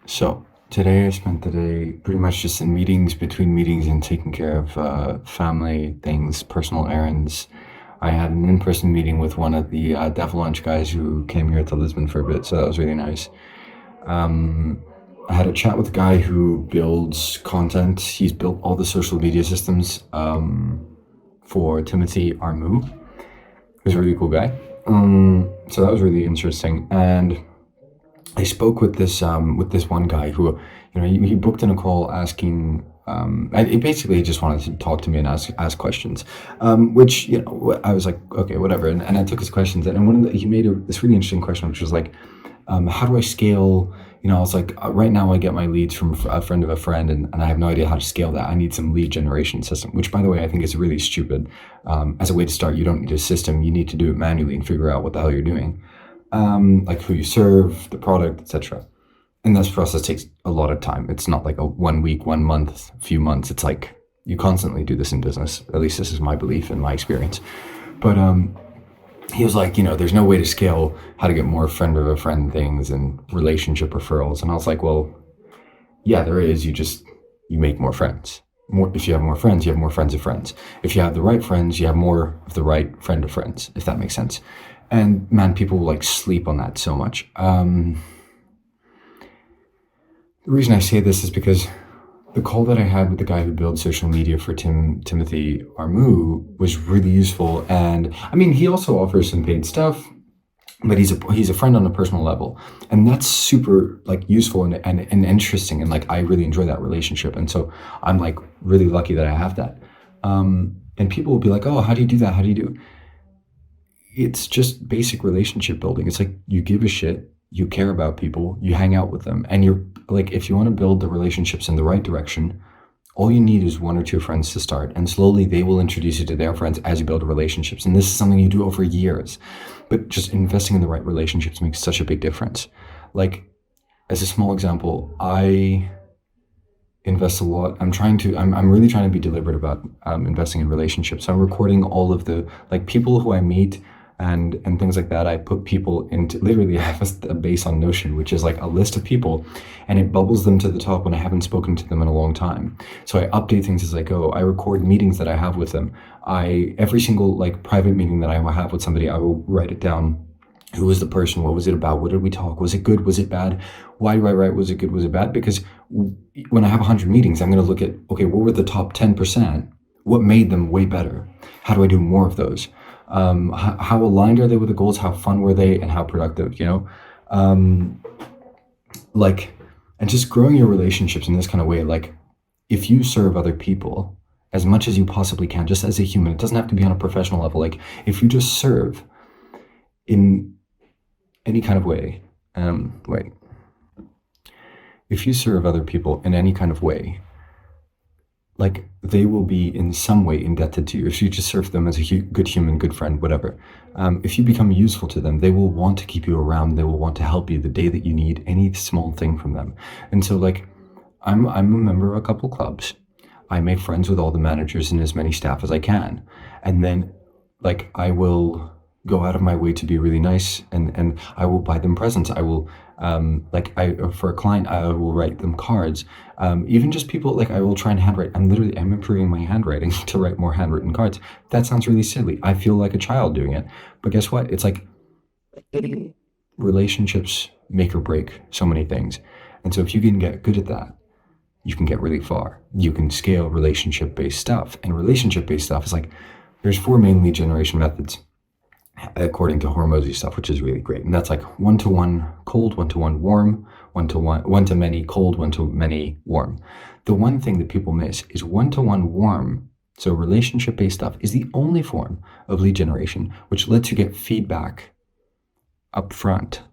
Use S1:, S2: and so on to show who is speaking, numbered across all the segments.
S1: So today I spent the day pretty much just in meetings, between meetings, and taking care of family things, personal errands. I had an in-person meeting with one of the Devil Lunch guys who came here to Lisbon for a bit, so that was really nice. Um, I had a chat with a guy who builds content. He's built all the social media systems for Timothy Armu, who's a really cool guy. So that was really interesting. And I spoke with this one guy who, he booked in a call asking. And he basically just wanted to talk to me and ask questions, which I was like, okay, whatever, and I took his questions, and he made this really interesting question, which was like, how do I scale? I was like, right now I get my leads from a friend of a friend, and I have no idea how to scale that. I need some lead generation system, which, by the way, I think is really stupid. As a way to start, you don't need a system. You need to do it manually and figure out what the hell you're doing, like who you serve, the product, etc. And this process takes a lot of time. It's not like a 1 week, 1 month, few months. It's like you constantly do this in business. At least this is my belief and my experience. But he was like, there's no way to scale how to get more friend of a friend things and relationship referrals. And I was like, well, yeah, there is. You make more friends. More, if you have more friends, you have more friends of friends. If you have the right friends, you have more of the right friend of friends, if that makes sense. And man, people like sleep on that so much. The reason I say this is because the call that I had with the guy who builds social media for Timothy Armu was really useful. And I mean, he also offers some paid stuff, but he's a friend on a personal level, and that's super like useful and interesting, and like I really enjoy that relationship, and so I'm like really lucky that I have that. And people will be like, oh, how do you do that? How do you do? It's just basic relationship building. It's like you give a shit, you care about people, you hang out with them, and you're like, if you want to build the relationships in the right direction, all you need is one or two friends to start, and slowly they will introduce you to their friends as you build relationships. And this is something you do over years, but just investing in the right relationships makes such a big difference. Like, as a small example, I invest a lot. I'm really trying to be deliberate about investing in relationships. So I'm recording all of the like people who I meet and things like that. I put people into literally I have a base on Notion, which is like a list of people, and it bubbles them to the top when I haven't spoken to them in a long time. So I update things as I go. I record meetings that I have with them. Every single like private meeting that I will have with somebody, I will write it down. Who was the person? What was it about? What did we talk? Was it good? Was it bad? Why do I write was it good? Was it bad? Because when I have 100 meetings, I'm going to look at, okay, what were the top 10%? What made them way better? How do I do more of those? How aligned are they with the goals? How fun were they? And how productive, like, and just growing your relationships in this kind of way. Like, if you serve other people as much as you possibly can, just as a human, it doesn't have to be on a professional level. Like, if you just serve in any kind of way, wait, if you serve other people in any kind of way, like they will be in some way indebted to you. If you just serve them as a good human, good friend, whatever. If you become useful to them, they will want to keep you around. They will want to help you the day that you need any small thing from them. And so like, I'm a member of a couple clubs. I make friends with all the managers and as many staff as I can. And then like, I will go out of my way to be really nice, and I will buy them presents. I will for a client, I will write them cards. Even just people, like I will try and handwrite. I'm improving my handwriting to write more handwritten cards. That sounds really silly. I feel like a child doing it. But guess what? It's like relationships make or break so many things. And so if you can get good at that, you can get really far. You can scale relationship-based stuff. And relationship-based stuff is like, there's 4 main lead generation methods, according to Hormozy stuff, which is really great. And that's like 1-to-1 cold, 1-to-1 warm, 1-to-many cold, 1-to-many warm. The one thing that people miss is 1-to-1 warm. So relationship-based stuff is the only form of lead generation which lets you get feedback up front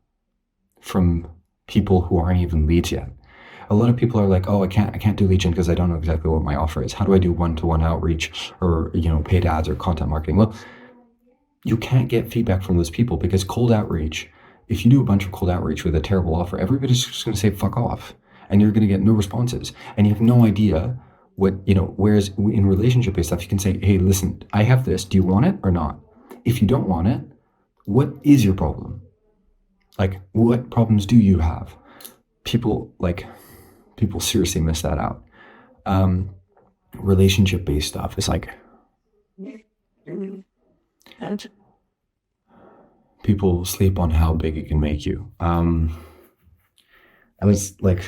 S1: from people who aren't even leads yet. A lot of people are like, oh, I can't do lead gen because I don't know exactly what my offer is. How do I do 1-to-1 outreach or paid ads or content marketing? Well, you can't get feedback from those people because cold outreach, if you do a bunch of cold outreach with a terrible offer, everybody's just going to say fuck off, and you're going to get no responses, and you have no idea what, whereas in relationship-based stuff, you can say, hey, listen, I have this. Do you want it or not? If you don't want it, what is your problem? Like, what problems do you have? people like people seriously miss that out. Um, Relationship based stuff is like people sleep on how big it can make you. I was like,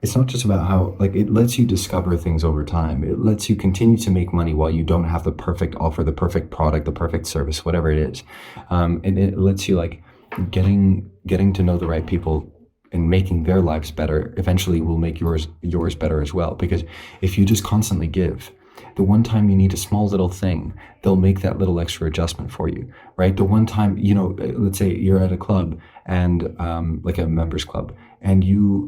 S1: it's not just about how, like, it lets you discover things over time. It lets you continue to make money while you don't have the perfect offer, the perfect product, the perfect service, whatever it is. And it lets you like getting to know the right people and making their lives better eventually will make yours better as well. Because if you just constantly give, the one time you need a small little thing, they'll make that little extra adjustment for you, right? The one time, let's say you're at a club and like a members club, and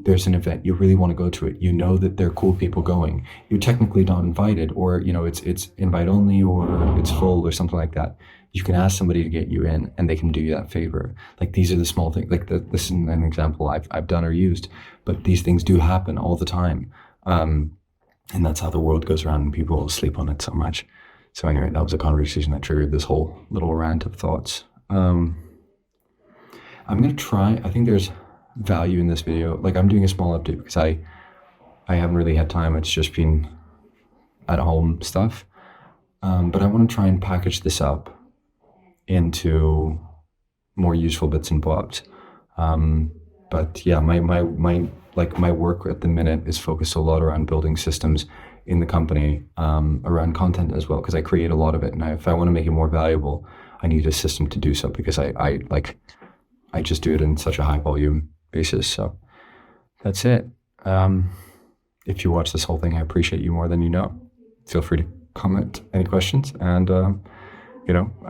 S1: there's an event you really want to go to it. You know that there are cool people going. You're technically not invited, or it's invite only, or it's full, or something like that. You can ask somebody to get you in, and they can do you that favor. Like these are the small things. Like this is an example I've done or used, but these things do happen all the time. And that's how the world goes around, and people sleep on it so much. So anyway, that was a conversation that triggered this whole little rant of thoughts. I'm gonna try. I think there's value in this video. Like I'm doing a small update because I haven't really had time. It's just been at home stuff. But I want to try and package this up into more useful bits and bobs. But yeah, my work at the minute is focused a lot around building systems in the company, around content as well, because I create a lot of it. And if I want to make it more valuable, I need a system to do so, because I just do it in such a high volume basis. So that's it. If you watch this whole thing, I appreciate you more than you know. Feel free to comment any questions, and